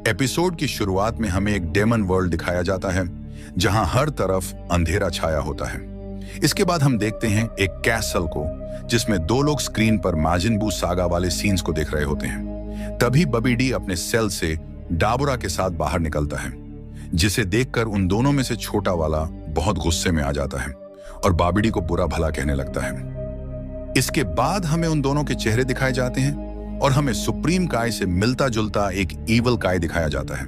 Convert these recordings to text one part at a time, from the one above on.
Episode की शुरुआत में हमें एक डेमन वर्ल्ड दिखाया जाता है जहां हर तरफ अंधेरा छाया होता है। इसके बाद हम देखते हैं एक कैसल को जिसमें दो लोग स्क्रीन पर माजिन बू सागा वाले सीन्स को देख रहे होते हैं। तभी बबी डी अपने सेल से डाबुरा के साथ बाहर निकलता है, जिसे देखकर उन दोनों में से छोटा वाला बहुत गुस्से में आ जाता है और बॉबी डी को बुरा भला कहने लगता है। इसके बाद हमें उन दोनों के चेहरे दिखाए जाते हैं और हमें सुप्रीम काय से मिलता जुलता एक ईवल काय दिखाया जाता है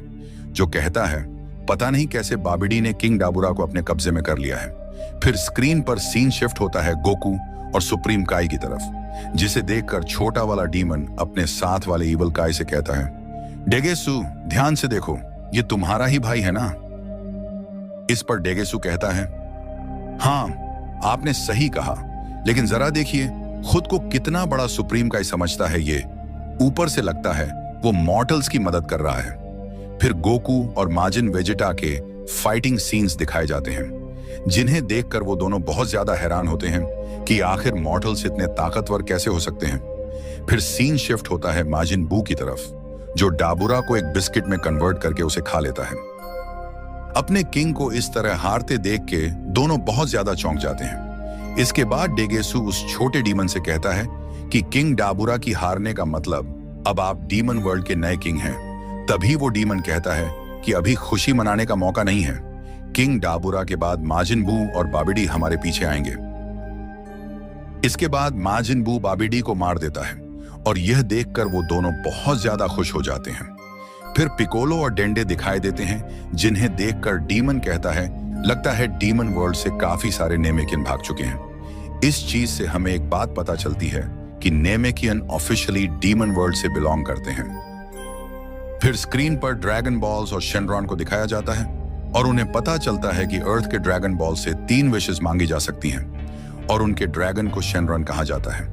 जो कहता है पता नहीं कैसे बॉबी डी ने किंग डाबुरा को अपने कब्जे में कर लिया है। फिर स्क्रीन पर सीन शिफ्ट होता है गोकू और सुप्रीम काय की तरफ, जिसे देखकर छोटा वाला डीमन अपने साथ वाले ईवल काय से कहता है, डेगेसु ध्यान से देखो, ये तुम्हारा ही भाई है ना। इस पर डेगेसु कहता है, हाँ आपने सही कहा, लेकिन जरा देखिए खुद को कितना बड़ा सुप्रीम काय समझता है ये। ऊपर से लगता है वो मॉर्टल्स की मदद कर रहा है। फिर गोकू और माजिन वेजिटा के फाइटिंग सीन्स दिखाए जाते हैं, जिन्हें देखकर वो दोनों बहुत ज्यादा हैरान होते हैं कि आखिर मॉर्टल्स इतने ताकतवर कैसे हो सकते हैं। फिर सीन शिफ्ट होता है माजिन बू की तरफ, जो डाबुरा को एक बिस्किट में कन्वर्ट करके उसे खा लेता है। अपने किंग को इस तरह हारते देख के दोनों बहुत ज्यादा चौंक जाते हैं। इसके बाद डेगेसु उस छोटे डीमन से कहता है कि किंग डाबुरा की हारने का मतलब अब आप डीमन वर्ल्ड के नए किंग हैं। तभी वो डीमन कहता है कि अभी खुशी मनाने का मौका नहीं है। किंग डाबुरा के बाद माजिन बू और बॉबी डी हमारे पीछे आएंगे। इसके बाद माजिन बू बॉबी डी को मार देता है और यह देखकर वो दोनों बहुत ज्यादा खुश हो जाते हैं। फिर पिकोलो और डेंडे दिखाई देते हैं, जिन्हें देखकर डीमन कहता है लगता है डीमन वर्ल्ड से काफी सारे नेमेकियन भाग चुके हैं। इस चीज से हमें एक बात पता चलती है कि नेमेकियन ऑफिशियली डीमन वर्ल्ड से बिलोंग करते हैं। फिर स्क्रीन पर ड्रैगन बॉल्स और शेनरॉन को दिखाया जाता है और उन्हें पता चलता है कि अर्थ के ड्रैगन बॉल से 3 विशेस मांगी जा सकती हैं और उनके ड्रैगन को शेनरॉन कहा जाता है।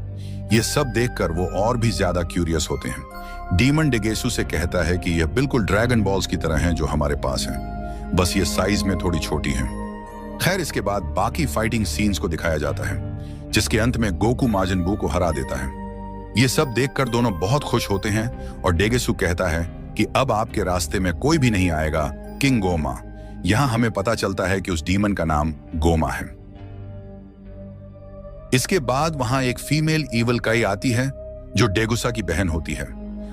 ये सब देखकर वो और भी ज्यादा क्यूरियस होते हैं। डीमन डेगेसु से कहता है कि यह बिल्कुल ड्रैगन बॉल्स की तरह हैं जो हमारे पास हैं, बस ये साइज में थोड़ी छोटी हैं। खैर इसके बाद बाकी फाइटिंग सीन्स को दिखाया जाता है, जिसके अंत में गोकू माजिन बू को हरा देता है। ये सब देखकर दोनों बहुत खुश होते हैं और डेगेसु कहता है कि अब आपके रास्ते में कोई भी नहीं आएगा किंग गोमा। यहां हमें पता चलता है कि उस डीमन का नाम गोमा है। इसके बाद वहां एक फीमेल ईवल काई आती है जो डेगुसा की बहन होती है।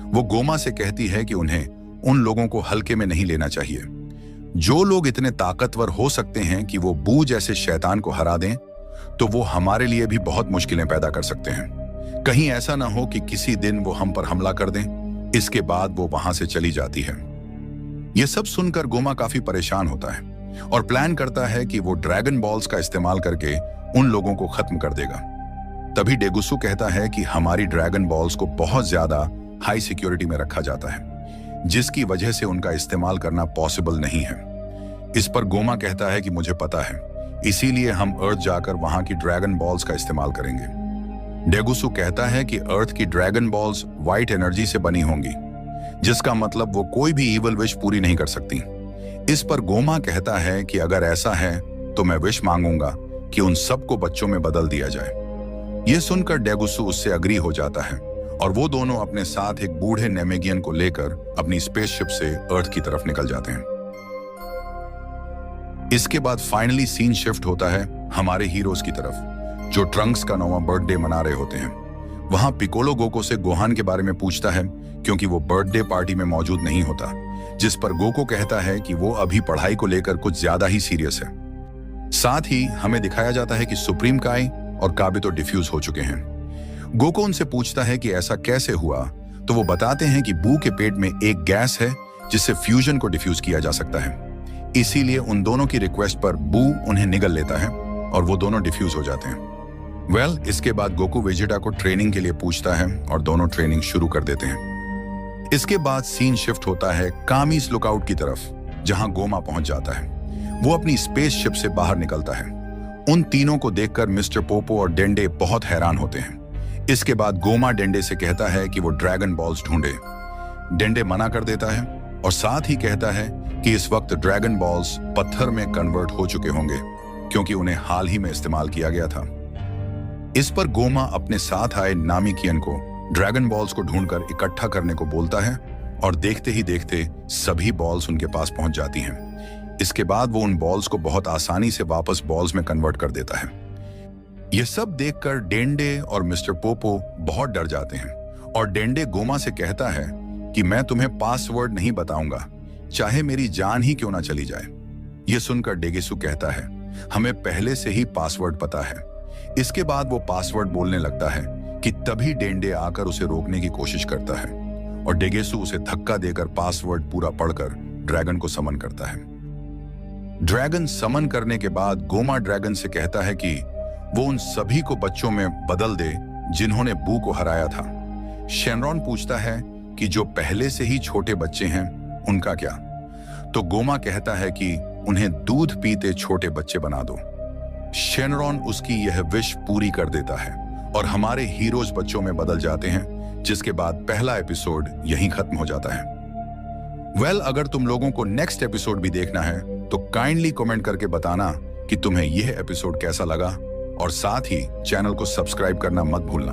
वो गोमा से कहती है कि उन्हें उन लोगों को हल्के में नहीं लेना चाहिए। जो लोग इतने ताकतवर हो सकते हैं कि वो बू जैसे शैतान को हरा दें, तो वो हमारे लिए भी बहुत मुश्किलें पैदा कर सकते हैं। कहीं ऐसा ना हो कि किसी दिन वो हम पर हमला कर दें। इसके बाद वो वहां से चली जाती है। यह सब सुनकर गोमा काफी परेशान होता है और प्लान करता है कि वो ड्रैगन बॉल्स का इस्तेमाल करके उन लोगों को खत्म कर देगा। तभी डेगुसु कहता है कि हमारी ड्रैगन बॉल्स को बहुत ज्यादा हाई सिक्योरिटी में रखा जाता है, जिसकी वजह से उनका इस्तेमाल करना पॉसिबल नहीं है। इस पर गोमा कहता है कि मुझे पता है, इसीलिए हम अर्थ जाकर वहां की ड्रैगन बॉल्स का इस्तेमाल करेंगे। डेगुसु कहता है कि अर्थ की ड्रैगन बॉल्स व्हाइट एनर्जी से बनी होंगी, जिसका मतलब वो कोई भी ईवल विश पूरी नहीं कर सकती। इस पर गोमा कहता है कि अगर ऐसा है तो मैं विश मांगूंगा कि उन सबको बच्चों में बदल दिया जाए। यह सुनकर डेगुसु उससे अग्री हो जाता है और वो दोनों अपने साथ एक बूढ़े नेमेगियन को लेकर अपनी स्पेसशिप से अर्थ की तरफ निकल जाते हैं। इसके बाद फाइनली सीन शिफ्ट होता है हमारे हीरोज की तरफ, जो ट्रंक्स का 9वां बर्थडे मना रहे होते हैं। वहां पिकोलो गोको से गोहान के बारे में पूछता है क्योंकि वो बर्थडे पार्टी में मौजूद नहीं होता, जिस पर गोको कहता है कि वो अभी पढ़ाई को लेकर कुछ ज्यादा ही सीरियस है। साथ ही हमें दिखाया जाता है कि सुप्रीम काय और काबितो डिफ्यूज हो चुके हैं। गोको उनसे पूछता है कि ऐसा कैसे हुआ, तो वो बताते हैं कि बू के पेट में एक गैस है जिससे फ्यूजन को डिफ्यूज किया जा सकता है। इसीलिए उन दोनों की रिक्वेस्ट पर बू उन्हें निगल लेता है और वो दोनों डिफ्यूज हो जाते हैं। इसके बाद गोकू वेजिटा को ट्रेनिंग के लिए पूछता है और दोनों ट्रेनिंग शुरू कर देते हैं। इसके बाद सीन शिफ्ट होता है कामीस लुकआउट की तरफ, जहां गोमा पहुंच जाता है। वो अपनी स्पेसशिप से बाहर निकलता है। उन तीनों को देखकर मिस्टर पोपो और डेंडे बहुत हैरान होते हैं। इसके बाद गोमा डेंडे से कहता है कि वो ड्रैगन बॉल्स ढूंढे। डेंडे मना कर देता है और साथ ही कहता है कि इस वक्त ड्रैगन बॉल्स पत्थर में कन्वर्ट हो चुके होंगे, क्योंकि उन्हें हाल ही में इस्तेमाल किया गया था। इस पर गोमा अपने साथ आए नामिकियन को ड्रैगन बॉल्स को ढूंढकर इकट्ठा करने को बोलता है और देखते ही देखते सभी बॉल्स उनके पास पहुंच जाती हैं। इसके बाद वो उन बॉल्स को बहुत आसानी से वापस बॉल्स में कन्वर्ट कर देता है। यह सब देखकर डेंडे और मिस्टर पोपो बहुत डर जाते हैं और डेंडे गोमा से कहता है कि मैं तुम्हें पासवर्ड नहीं बताऊंगा, चाहे मेरी जान ही क्यों ना चली जाए। यह सुनकर डेगेसु कहता है, हमें पहले से ही पासवर्ड पता है। इसके बाद वो पासवर्ड बोलने लगता है कि तभी डेंडे आकर उसे रोकने की कोशिश करता है और डेगेसु उसे धक्का देकर पासवर्ड पूरा पढ़कर ड्रैगन को समन करता है। ड्रैगन समन करने के बाद गोमा ड्रैगन से कहता है कि वो उन सभी को बच्चों में बदल दे जिन्होंने बू को हराया था। शेनरॉन पूछता है कि जो पहले से ही छोटे बच्चे हैं उनका क्या? तो गोमा कहता है कि उन्हें दूध पीते छोटे बच्चे बना दो। शेनरॉन उसकी यह विश पूरी कर देता है और हमारे हीरोज बच्चों में बदल जाते हैं, जिसके बाद पहला एपिसोड यहीं खत्म हो जाता है। अगर तुम लोगों को नेक्स्ट एपिसोड भी देखना है तो काइंडली कमेंट करके बताना कि तुम्हें यह एपिसोड कैसा लगा और साथ ही चैनल को सब्सक्राइब करना मत भूलना।